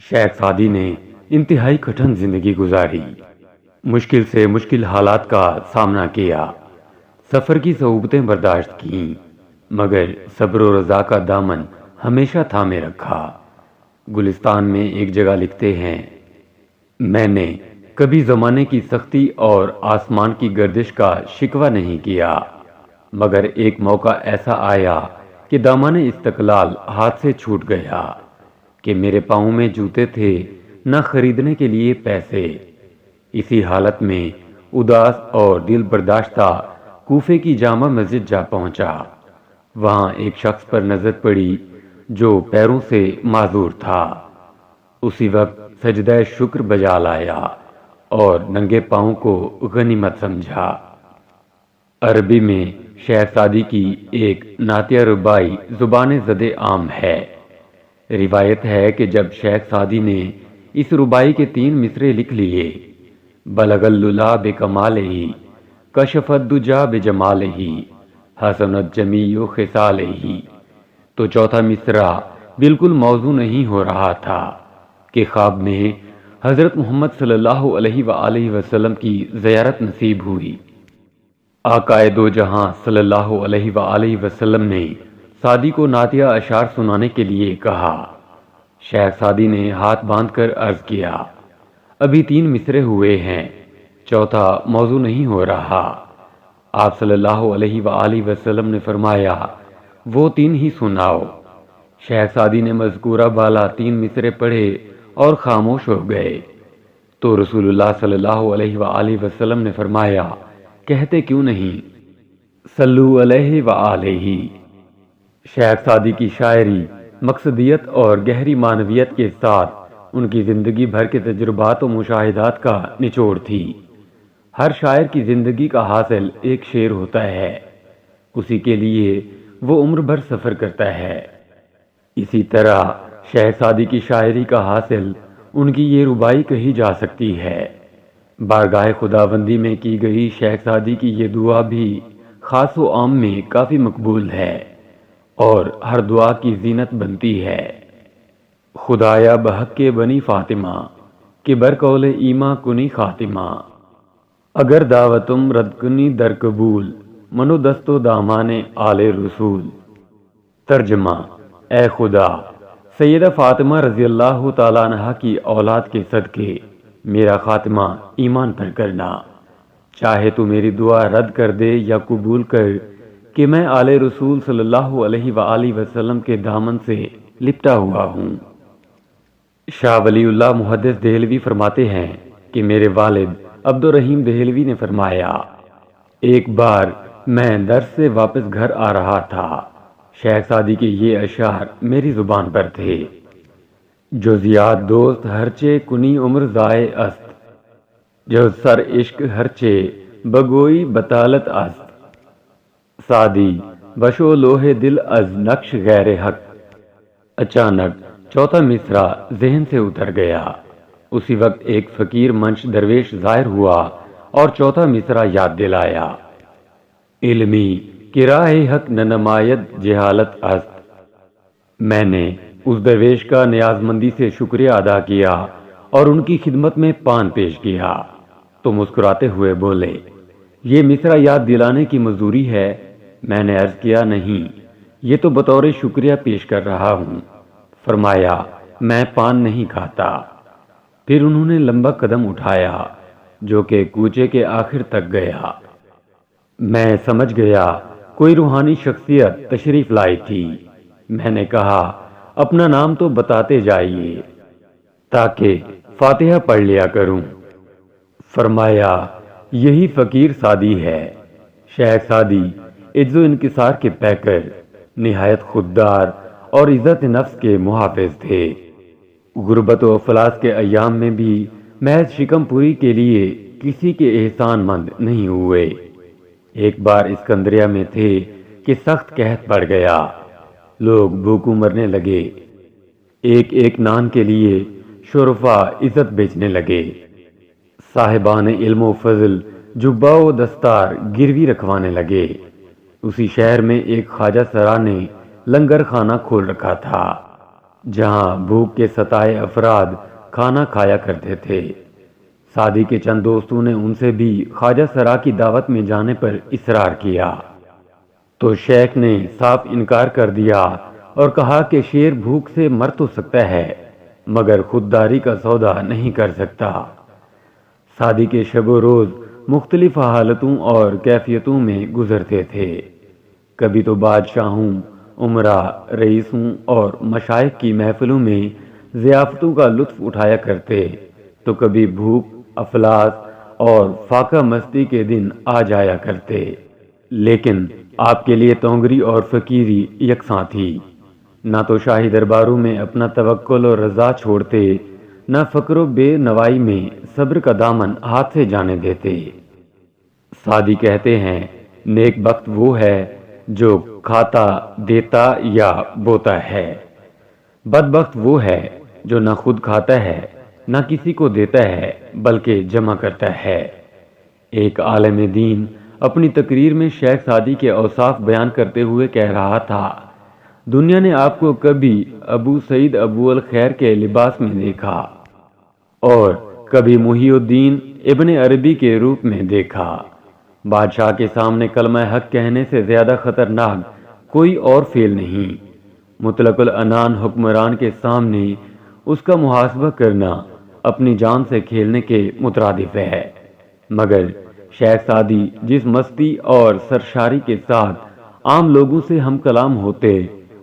شیخ Saadi نے انتہائی کٹھن زندگی گزاری، مشکل سے مشکل حالات کا سامنا کیا، سفر کی صعوبتیں برداشت کیں، مگر صبر و رضا کا دامن ہمیشہ تھامے رکھا۔ گلستان میں ایک جگہ لکھتے ہیں، میں نے کبھی زمانے کی سختی اور آسمان کی گردش کا شکوہ نہیں کیا، مگر ایک موقع ایسا آیا کہ دامن استقلال ہاتھ سے چھوٹ گیا کہ میرے پاؤں میں جوتے تھے نہ خریدنے کے لیے پیسے۔ اسی حالت میں اداس اور دل برداشتہ کوفے کی جامع مسجد جا پہنچا۔ وہاں ایک شخص پر نظر پڑی جو پیروں سے معذور تھا۔ اسی وقت سجدہ شکر بجا لایا اور ننگے پاؤں کو غنیمت سمجھا۔ عربی میں شیخ سعدی کی ایک نعتیہ ربائی زبان زد عام ہے۔ روایت ہے کہ جب شیخ سعدی نے اس ربائی کے 3 مصرے لکھ لیے، بلغ الللا بکمالہ، کشف الدجا بجمالہ، حسنت جمیع خصالہ، تو چوتھا مصرع بالکل موزوں نہیں ہو رہا تھا کہ خواب میں حضرت محمد صلی اللہ علیہ وآلہ وسلم کی زیارت نصیب ہوئی۔ آقائے دو جہاں صلی اللہ علیہ وآلہ وسلم نے سعدی کو نعتیہ اشعار سنانے کے لیے کہا۔ شیخ سعدی نے ہاتھ باندھ کر عرض کیا، ابھی 3 مصرے ہوئے ہیں، چوتھا موزوں نہیں ہو رہا۔ آپ صلی اللہ علیہ وآلہ وسلم نے فرمایا، وہ 3 ہی سناؤ۔ شیخ سعدی نے مذکورہ بالا 3 مصرے پڑھے اور خاموش ہو گئے تو رسول اللہ صلی اللہ علیہ وآلہ وسلم نے فرمایا، کہتے کیوں نہیں؟ صلو علیہ وآلہ۔ شیخ سعدی کی شاعری مقصدیت اور گہری معنویت کے ساتھ ان کی زندگی بھر کے تجربات و مشاہدات کا نچوڑ تھی۔ ہر شاعر کی زندگی کا حاصل ایک شعر ہوتا ہے، اسی کے لیے وہ عمر بھر سفر کرتا ہے۔ اسی طرح شیخ سعدی کی شاعری کا حاصل ان کی یہ ربائی کہی جا سکتی ہے۔ بارگاہ خداوندی میں کی گئی شیخ سعدی کی یہ دعا بھی خاص و عام میں کافی مقبول ہے اور ہر دعا کی زینت بنتی ہے۔ خدایا بحق کے بنی فاطمہ کہ برقول ایماں کنی خاتمہ، اگر دعوتم رد کنی در قبول، منو دست و دامان آل رسول۔ ترجمہ، اے خدا، سیدہ فاطمہ رضی اللہ تعالیٰ عنہ کی اولاد کے صدقے میرا خاتمہ ایمان پر کرنا، چاہے تو میری دعا رد کر دے یا قبول کر کہ میں آل رسول صلی اللہ علیہ وآلہ وسلم کے دامن سے لپٹا ہوا ہوں۔ شاہ ولی اللہ محدث دہلوی فرماتے ہیں کہ میرے والد عبد الرحیم دہلوی نے فرمایا، ایک بار میں درس سے واپس گھر آ رہا تھا، شیخ سعدی کے یہ اشعار میری زبان پر تھے، جو زیاد دوست ہرچے کنی عمر ضائع است، جو سر عشق ہرچے بگوئی بطالت است، سعدی بشو لوح دل از نقش غیر حق۔ اچانک چوتھا مصرع ذہن سے اتر گیا۔ اسی وقت ایک فقیر منش درویش ظاہر ہوا اور چوتھا مصرع یاد دلایا، علمی کہ راہ حق ننماید جہالت است۔ میں نے اس درویش کا نیاز مندی سے شکریہ ادا کیا اور ان کی خدمت میں پان پیش کیا تو مسکراتے ہوئے بولے، یہ مصرع یاد دلانے کی مزدوری ہے؟ میں نے عرض کیا، نہیں، یہ تو بطور شکریہ پیش کر رہا ہوں۔ فرمایا، میں پان نہیں کھاتا۔ پھر انہوں نے لمبا قدم اٹھایا جو کہ کوچے کے آخر تک گیا۔ میں سمجھ گیا کوئی روحانی شخصیت تشریف لائی تھی۔ میں نے کہا، اپنا نام تو بتاتے جائیے تاکہ فاتحہ پڑھ لیا کروں۔ فرمایا، یہی فقیر سعدی ہے۔ شیخ سعدی عجز و انکسار کے پیکر، نہایت خوددار اور عزت نفس کے محافظ تھے۔ غربت و افلاس کے ایام میں بھی محض شکم پوری کے لیے کسی کے احسان مند نہیں ہوئے۔ ایک بار اسکندریہ میں تھے کہ سخت قحط پڑ گیا، لوگ بھوکوں مرنے لگے۔ ایک ایک نان کے لیے شرفاء عزت بیچنے لگے۔ صاحبان علم و فضل جبہ و دستار گروی رکھوانے لگے۔ اسی شہر میں ایک خواجہ سرا نے لنگر خانہ کھول رکھا تھا۔ جہاں بھوک کے ستائے افراد کھانا کھایا کرتے تھے۔ سعدی کے چند دوستوں نے ان سے بھی خواجہ سرا کی دعوت میں جانے پر اصرار کیا، تو شیخ نے صاف انکار کر دیا اور کہا کہ شیر بھوک سے مر تو سکتا ہے مگر خودداری کا سودا نہیں کر سکتا۔ سعدی کے شب و روز مختلف حالتوں اور کیفیتوں میں گزرتے تھے۔ کبھی تو بادشاہوں، امرا، رئیسوں اور مشائخ کی محفلوں میں ضیافتوں کا لطف اٹھایا کرتے، تو کبھی بھوک، افلاس اور فاقہ مستی کے دن آ جایا کرتے۔ لیکن آپ کے لیے تونگری اور فقیری یکساں تھی۔ نہ تو شاہی درباروں میں اپنا توکل اور رضا چھوڑتے، نہ فقر و بے نوائی میں صبر کا دامن ہاتھ سے جانے دیتے۔ سعدی کہتے ہیں، نیک بخت وہ ہے جو کھاتا، دیتا یا بوتا ہے۔ بدبخت وہ ہے جو نہ خود کھاتا ہے نہ کسی کو دیتا ہے بلکہ جمع کرتا ہے۔ ایک عالم دین اپنی تقریر میں شیخ سعدی کے اوصاف بیان کرتے ہوئے کہہ رہا تھا، دنیا نے آپ کو کبھی ابو سعید ابو الخیر کے لباس میں دیکھا اور کبھی محی الدین ابن عربی کے روپ میں دیکھا۔ بادشاہ کے سامنے کلمہ حق کہنے سے زیادہ خطرناک کوئی اور فعل نہیں۔ مطلق العنان حکمران کے سامنے اس کا محاسبہ کرنا اپنی جان سے کھیلنے کے مترادف ہے۔ مگر شیخ سعدی جس مستی اور سرشاری کے ساتھ عام لوگوں سے ہم کلام ہوتے،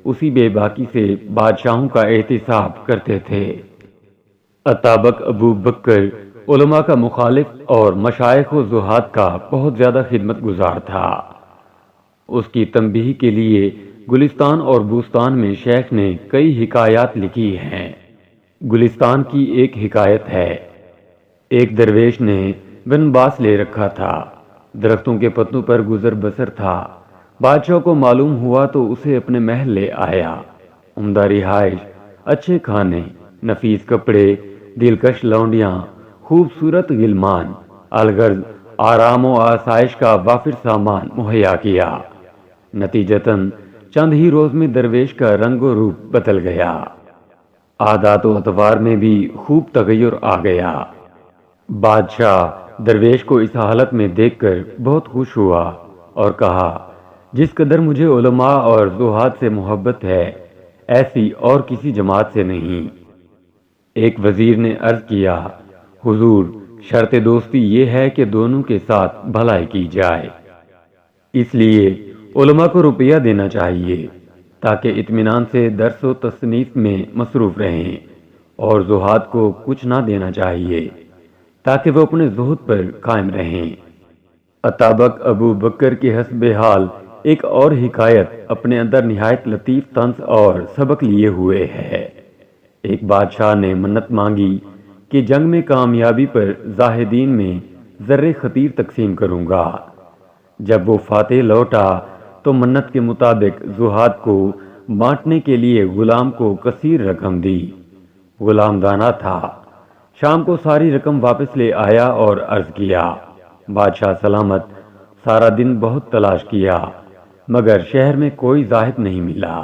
اسی بے باکی سے بادشاہوں کا احتساب کرتے تھے۔ اتابک ابو بکر علماء کا مخالف اور مشائخ و زہاد کا بہت زیادہ خدمت گزار تھا۔ اس کی تنبیہ کے لیے گلستان اور بوستان میں شیخ نے کئی حکایات لکھی ہیں۔ گلستان کی ایک حکایت ہے، ایک درویش نے بن باس لے رکھا تھا، درختوں کے پتوں پر گزر بسر تھا۔ بادشاہ کو معلوم ہوا تو اسے اپنے محل لے آیا۔ عمدہ رہائش، اچھے کھانے، نفیس کپڑے، دلکش لونڈیاں، خوبصورت غلمان، الغرض آرام و آسائش کا وافر سامان مہیا کیا۔ نتیجتاً چند ہی روز میں درویش کا رنگ و روپ بدل گیا، عادات و اطوار میں بھی خوب تغیر آ گیا۔ بادشاہ درویش کو اس حالت میں دیکھ کر بہت خوش ہوا اور کہا، جس قدر مجھے علماء اور زہاد سے محبت ہے ایسی اور کسی جماعت سے نہیں۔ ایک وزیر نے عرض کیا، حضور، شرط دوستی یہ ہے کہ دونوں کے ساتھ بھلائی کی جائے، اس لیے علماء کو روپیہ دینا چاہیے تاکہ اطمینان سے درس و تصنیف میں مصروف رہیں، اور زہاد کو کچھ نہ دینا چاہیے تاکہ وہ اپنے زہد پر قائم رہیں۔ اتابک ابو بکر کے حسب حال ایک اور حکایت اپنے اندر نہایت لطیف طنز اور سبق لیے ہوئے ہے۔ ایک بادشاہ نے منت مانگی کہ جنگ میں کامیابی پر زاہدین میں زر خطیر تقسیم کروں گا۔ جب وہ فاتح لوٹا تو منت کے مطابق زہاد کو بانٹنے کے لیے غلام کو کثیر رقم دی۔ غلام دانا تھا، شام کو ساری رقم واپس لے آیا اور عرض کیا، بادشاہ سلامت، سارا دن بہت تلاش کیا مگر شہر میں کوئی زاہد نہیں ملا۔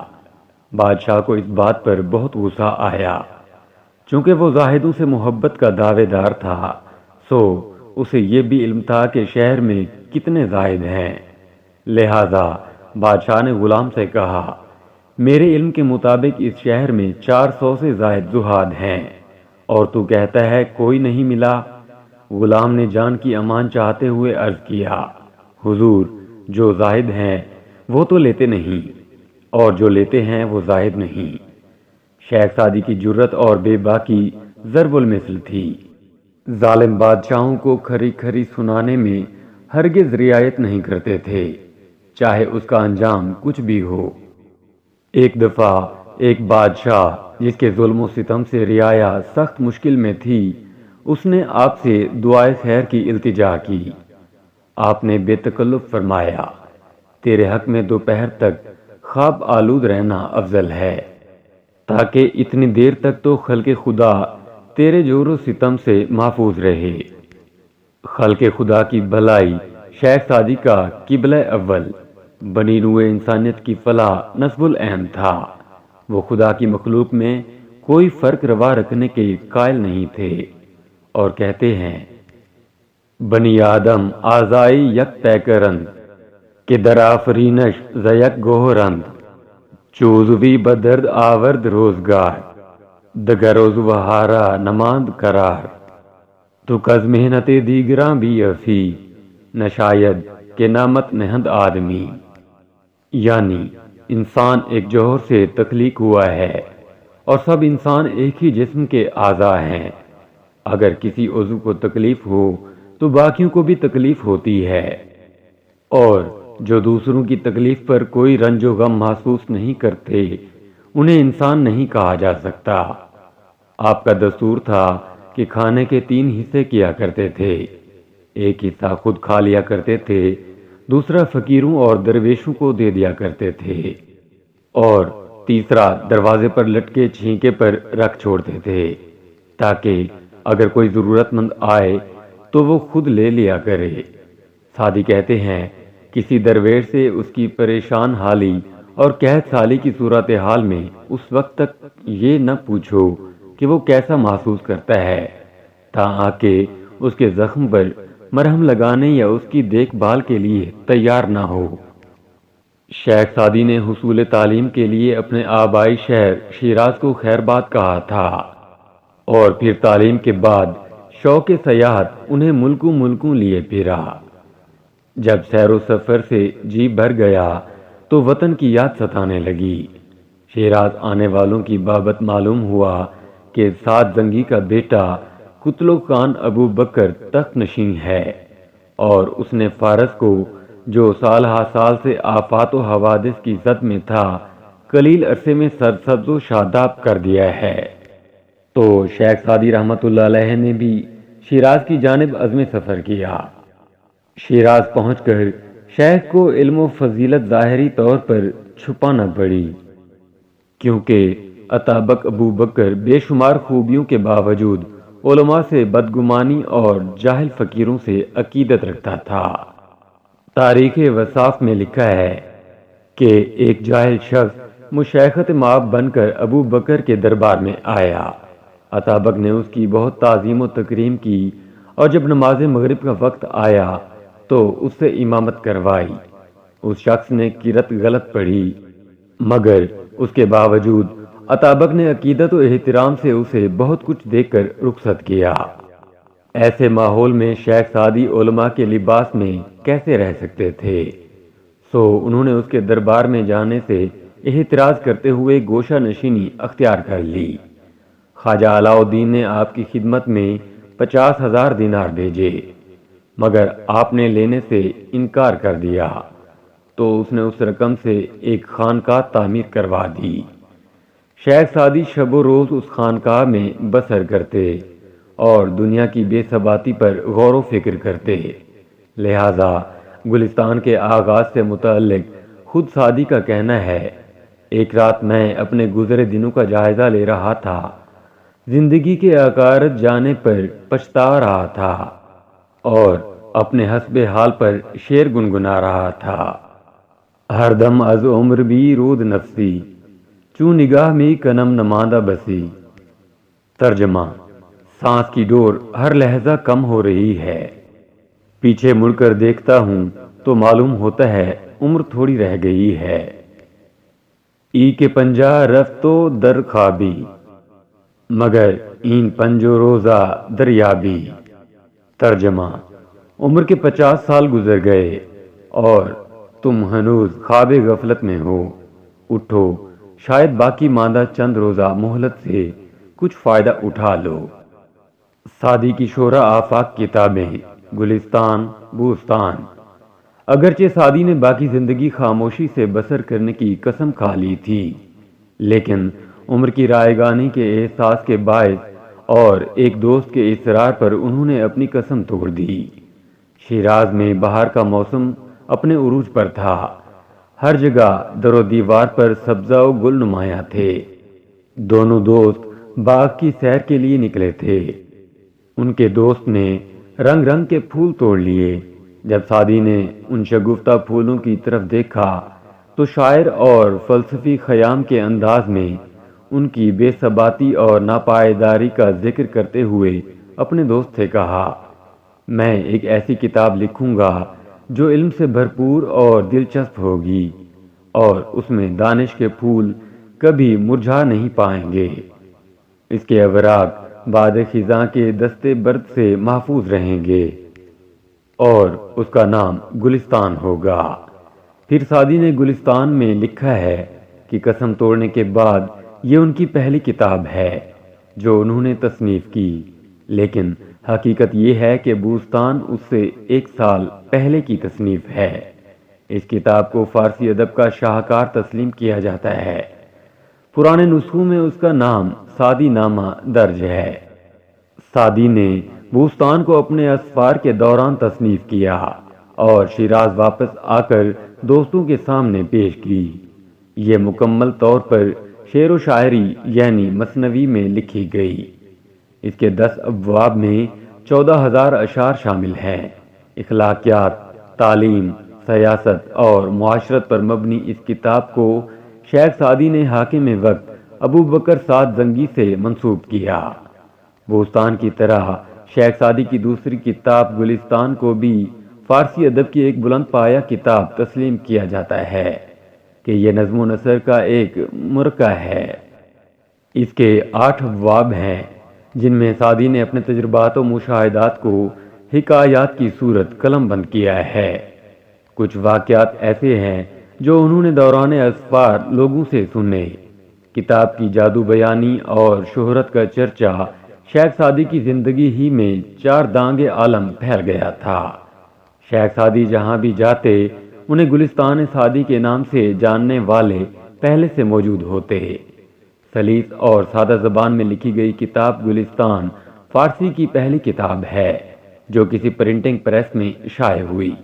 بادشاہ کو اس بات پر بہت غصہ آیا، چونکہ وہ زاہدوں سے محبت کا دعوے دار تھا، سو اسے یہ بھی علم تھا کہ شہر میں کتنے زاہد ہیں۔ لہذا بادشاہ نے غلام سے کہا، میرے علم کے مطابق اس شہر میں 400 سے زائد زہاد ہیں اور تو کہتا ہے کوئی نہیں ملا۔ غلام نے جان کی امان چاہتے ہوئے عرض کیا، حضور، جو زاہد ہیں وہ تو لیتے نہیں اور جو لیتے ہیں وہ زاہد نہیں۔ شیخ سعدی کی جرت اور بے باکی ضرب المثل تھی۔ ظالم بادشاہوں کو کھری کھری سنانے میں ہرگز رعایت نہیں کرتے تھے، چاہے اس کا انجام کچھ بھی ہو۔ ایک دفعہ ایک بادشاہ جس کے ظلم و ستم سے رعایا سخت مشکل میں تھی، اس نے آپ سے دعائے خیر کی التجا کی۔ آپ نے بے تکلف فرمایا، تیرے حق میں دوپہر تک خواب آلود رہنا افضل ہے، تاکہ اتنی دیر تک تو خلق خدا تیرے جور و ستم سے محفوظ رہے۔ خلق خدا کی بھلائی شیخ سعدی کا قبلہ اول، بنی نوع انسانیت کی فلاح نصب العین تھا۔ وہ خدا کی مخلوق میں کوئی فرق روا رکھنے کے قائل نہیں تھے اور کہتے ہیں بنی آدم آزائی یک پیکرند کہ در آفرینش زیک گوہرند چوزوی بدرد آورد روزگار دگر روزوہارا نماند قرار تو کز محنت دیگراں بھی افی نہ شاید کہ نامت نہند آدمی، یعنی انسان ایک جوہر سے تخلیق ہوا ہے اور سب انسان ایک ہی جسم کے اعضاء ہیں۔ اگر کسی عضو کو تکلیف ہو تو باقیوں کو بھی تکلیف ہوتی ہے، اور جو دوسروں کی تکلیف پر کوئی رنج و غم محسوس نہیں کرتے انہیں انسان نہیں کہا جا سکتا۔ آپ کا دستور تھا کہ کھانے کے 3 حصے کیا کرتے تھے، ایک حصہ خود کھا لیا کرتے تھے، دوسرا فقیروں اور درویشوں کو دے دیا کرتے تھے، اور تیسرا دروازے پر لٹکے چھینکے پر رکھ چھوڑتے تھے تاکہ اگر کوئی ضرورت مند آئے تو وہ خود لے لیا کرے۔ سعدی کہتے ہیں کسی درویش سے اس کی پریشان حالی اور قحط سالی کی صورتحال میں اس وقت تک یہ نہ پوچھو کہ وہ کیسا محسوس کرتا ہے تاکہ اس کے زخم پر مرہم لگانے یا اس کی دیکھ بھال کے لیے تیار نہ ہو۔ شیخ سعدی نے حصول تعلیم کے لیے اپنے آبائی شہر شیراز کو خیرباد کہا تھا، اور پھر تعلیم کے بعد شوق سیاحت انہیں ملکوں لیے پھرا۔ جب سیر و سفر سے جی بھر گیا تو وطن کی یاد ستانے لگی۔ شیراز آنے والوں کی بابت معلوم ہوا کہ سعد زنگی کا بیٹا قتلو خان ابو بکر تخت نشین ہے، اور اس نے فارس کو جو سال ہا سال سے آفات و حوادث کی زد میں تھا قلیل عرصے میں سرسبز و شاداب کر دیا ہے۔ تو شیخ سعدی رحمۃ اللہ علیہ نے بھی شیراز کی جانب عزم سفر کیا۔ شیراز پہنچ کر شیخ کو علم و فضیلت ظاہری طور پر چھپانا پڑی، کیونکہ اتابک ابو بکر بے شمار خوبیوں کے باوجود علماء سے بدگمانی اور جاہل فقیروں سے عقیدت رکھتا تھا۔ تاریخ وصاف میں لکھا ہے کہ ایک جاہل شخص مشیخت مآب بن کر ابو بکر کے دربار میں آیا۔ اتابک نے اس کی بہت تعظیم و تکریم کی، اور جب نماز مغرب کا وقت آیا تو اس سے امامت کروائی۔ اس شخص نے قرأت غلط پڑھی، مگر اس کے باوجود اتابک نے عقیدت و احترام سے اسے بہت کچھ دے کر رخصت کیا۔ ایسے ماحول میں شیخ سعدی علماء کے لباس میں کیسے رہ سکتے تھے؟ سو انہوں نے اس کے دربار میں جانے سے احتراز کرتے ہوئے گوشہ نشینی اختیار کر لی۔ خواجہ علاء الدین نے آپ کی خدمت میں 50,000 دینار بھیجے، مگر آپ نے لینے سے انکار کر دیا تو اس نے اس رقم سے ایک خانقاہ تعمیر کروا دی۔ شیخ سعدی شب و روز اس خانقاہ میں بسر کرتے اور دنیا کی بے ثباتی پر غور و فکر کرتے، لہذا گلستان کے آغاز سے متعلق خود سعدی کا کہنا ہے، ایک رات میں اپنے گزرے دنوں کا جائزہ لے رہا تھا، زندگی کے عقارت جانے پر پچھتا رہا تھا اور اپنے حسب حال پر شعر گنگنا رہا تھا۔ ہر دم از عمر بھی رود نفسی چون نگاہ میں کنم نماندہ بسی۔ ترجمہ: سانس کی ڈور ہر لحظہ کم ہو رہی ہے، پیچھے مڑ کر دیکھتا ہوں تو معلوم ہوتا ہے عمر تھوڑی رہ گئی ہے۔ ای کے پنجہ رفتو در خوابی مگر این پنجو روزہ دریابی۔ ترجمہ: عمر کے 50 سال گزر گئے اور تم ہنوز خواب غفلت میں ہو، اٹھو، شاید باقی ماندہ چند روزہ مہلت سے کچھ فائدہ اٹھا لو۔ سعدی کی شورا آفاق کتابیں، گلستان، بوستان۔ اگرچہ سعدی نے باقی زندگی خاموشی سے بسر کرنے کی قسم کھا لی تھی، لیکن عمر کی رائگانی کے احساس کے باعث اور ایک دوست کے اصرار پر انہوں نے اپنی قسم توڑ دی۔ شیراز میں بہار کا موسم اپنے عروج پر تھا، ہر جگہ در و دیوار پر سبزہ و گل نمایاں تھے۔ دونوں دوست باغ کی سیر کے لیے نکلے تھے۔ ان کے دوست نے رنگ رنگ کے پھول توڑ لیے۔ جب سعدی نے ان شگفتہ پھولوں کی طرف دیکھا تو شاعر اور فلسفی خیام کے انداز میں ان کی بے ثباتی اور ناپائیداری کا ذکر کرتے ہوئے اپنے دوست سے کہا، میں ایک ایسی کتاب لکھوں گا جو علم سے بھرپور اور دلچسپ ہوگی، اور اس میں دانش کے پھول کبھی مرجھا نہیں پائیں گے۔ اس کے اوراق باد خزاں کے دستے برد سے محفوظ رہیں گے، اور اس کا نام گلستان ہوگا۔ پھر سعدی نے گلستان میں لکھا ہے کہ قسم توڑنے کے بعد یہ ان کی پہلی کتاب ہے جو انہوں نے تصنیف کی، لیکن حقیقت یہ ہے کہ بوستان اس سے 1 سال پہلے کی تصنیف ہے۔ اس کتاب کو فارسی ادب کا شاہکار تسلیم کیا جاتا ہے۔ پرانے نسخوں میں اس کا نام سعدی نامہ درج ہے۔ سعدی نے بوستان کو اپنے اسفار کے دوران تصنیف کیا اور شیراز واپس آ کر دوستوں کے سامنے پیش کی۔ یہ مکمل طور پر شعر و شاعری یعنی مثنوی میں لکھی گئی۔ اس کے 10 ابواب میں 14,000 اشعار شامل ہیں۔ اخلاقیات، تعلیم، سیاست اور معاشرت پر مبنی اس کتاب کو شیخ سعدی نے حاکم وقت ابو بکر سعد زنگی سے منسوب کیا۔ بوستان کی طرح شیخ سعدی کی دوسری کتاب گلستان کو بھی فارسی ادب کی ایک بلند پایہ کتاب تسلیم کیا جاتا ہے کہ یہ نظم و نثر کا ایک مرکہ ہے۔ اس کے 8 ابواب ہیں جن میں سعدی نے اپنے تجربات و مشاہدات کو حکایات کی صورت قلم بند کیا ہے۔ کچھ واقعات ایسے ہیں جو انہوں نے دوران اسفار لوگوں سے سنے۔ کتاب کی جادو بیانی اور شہرت کا چرچا شیخ سعدی کی زندگی ہی میں 4 دانگ عالم پھیل گیا تھا۔ شیخ سعدی جہاں بھی جاتے انہیں گلستان سعدی کے نام سے جاننے والے پہلے سے موجود ہوتے۔ سلیس اور سادہ زبان میں لکھی گئی کتاب گلستان فارسی کی پہلی کتاب ہے جو کسی پرنٹنگ پریس میں شائع ہوئی۔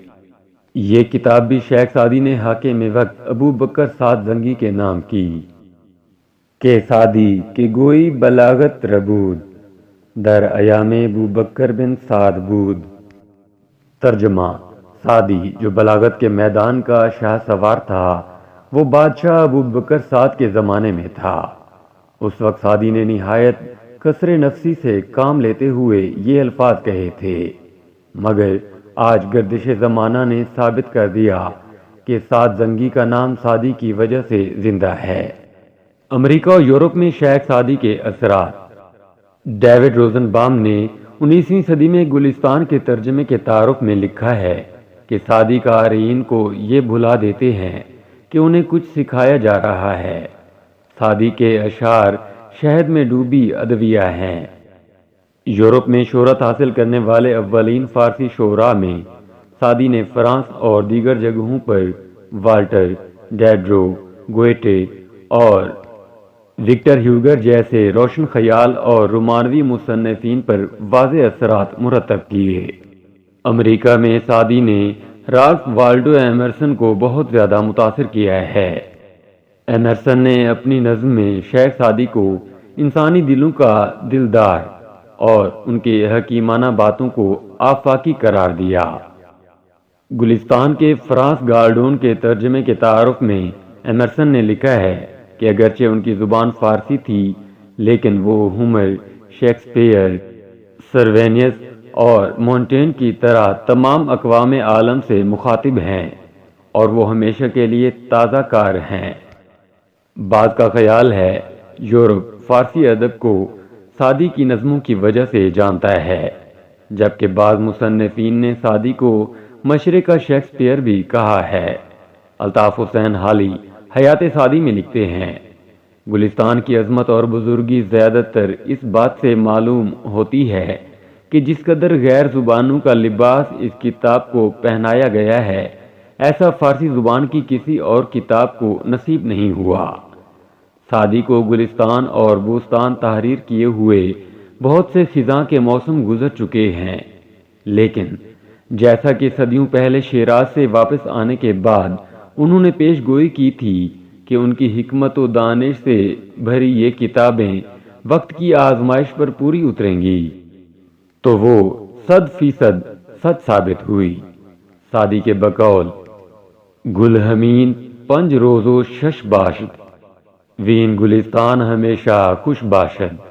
یہ کتاب بھی شیخ سعدی نے حاکم وقت ابو بکر سعد زنگی کے نام کی کہ سعدی کی گوئی بلاغت ربود، در ایام ابو بکر بن سعد بود۔ ترجمہ: سعدی جو بلاغت کے میدان کا شاہ سوار تھا وہ بادشاہ ابو بکر سعد کے زمانے میں تھا۔ اس وقت سعدی نے نہایت کثر نفسی سے کام لیتے ہوئے یہ الفاظ کہے تھے، مگر آج گردش زمانہ نے ثابت کر دیا کہ سعد زنگی کا نام سعدی کی وجہ سے زندہ ہے۔ امریکہ اور یورپ میں شیخ سعدی کے اثرات۔ ڈیوڈ روزن بام نے 19ویں صدی میں گلستان کے ترجمے کے تعارف میں لکھا ہے کہ سعدی قارئین کو یہ بھلا دیتے ہیں کہ انہیں کچھ سکھایا جا رہا ہے۔ سعدی کے اشعار شہد میں ڈوبی ادویہ ہیں۔ یورپ میں شہرت حاصل کرنے والے اولین فارسی شعراء میں سعدی نے فرانس اور دیگر جگہوں پر والٹر، ڈیڈرو، گوئٹے اور وکٹر ہیوگر جیسے روشن خیال اور رومانوی مصنفین پر واضح اثرات مرتب کیے۔ امریکہ میں سعدی نے رالف والڈو ایمرسن کو بہت زیادہ متاثر کیا ہے۔ ایمرسن نے اپنی نظم میں شیخ سعدی کو انسانی دلوں کا دلدار اور ان کے حکیمانہ باتوں کو آفاقی قرار دیا۔ گلستان کے فرانس گارڈون کے ترجمے کے تعارف میں ایمرسن نے لکھا ہے کہ اگرچہ ان کی زبان فارسی تھی لیکن وہ ہومر، شیکسپیئر، سروینیس اور مونٹین کی طرح تمام اقوام عالم سے مخاطب ہیں اور وہ ہمیشہ کے لیے تازہ کار ہیں۔ بعض کا خیال ہے یورپ فارسی ادب کو سعدی کی نظموں کی وجہ سے جانتا ہے، جبکہ بعض مصنفین نے سعدی کو مشرق کا شیکسپیئر بھی کہا ہے۔ الطاف حسین حالی حیات سعدی میں لکھتے ہیں، گلستان کی عظمت اور بزرگی زیادہ تر اس بات سے معلوم ہوتی ہے کہ جس قدر غیر زبانوں کا لباس اس کتاب کو پہنایا گیا ہے ایسا فارسی زبان کی کسی اور کتاب کو نصیب نہیں ہوا۔ سعدی کو گلستان اور بوستان تحریر کیے ہوئے بہت سے خزاں کے موسم گزر چکے ہیں، لیکن جیسا کہ صدیوں پہلے شیراز سے واپس آنے کے بعد انہوں نے پیش گوئی کی تھی کہ ان کی حکمت و دانش سے بھری یہ کتابیں وقت کی آزمائش پر پوری اتریں گی، تو وہ 100% سچ ثابت ہوئی۔ سعدی کے بقول گل ہمین 5 روز و 6 باشد وین گلستان ہمیشہ خوش باشد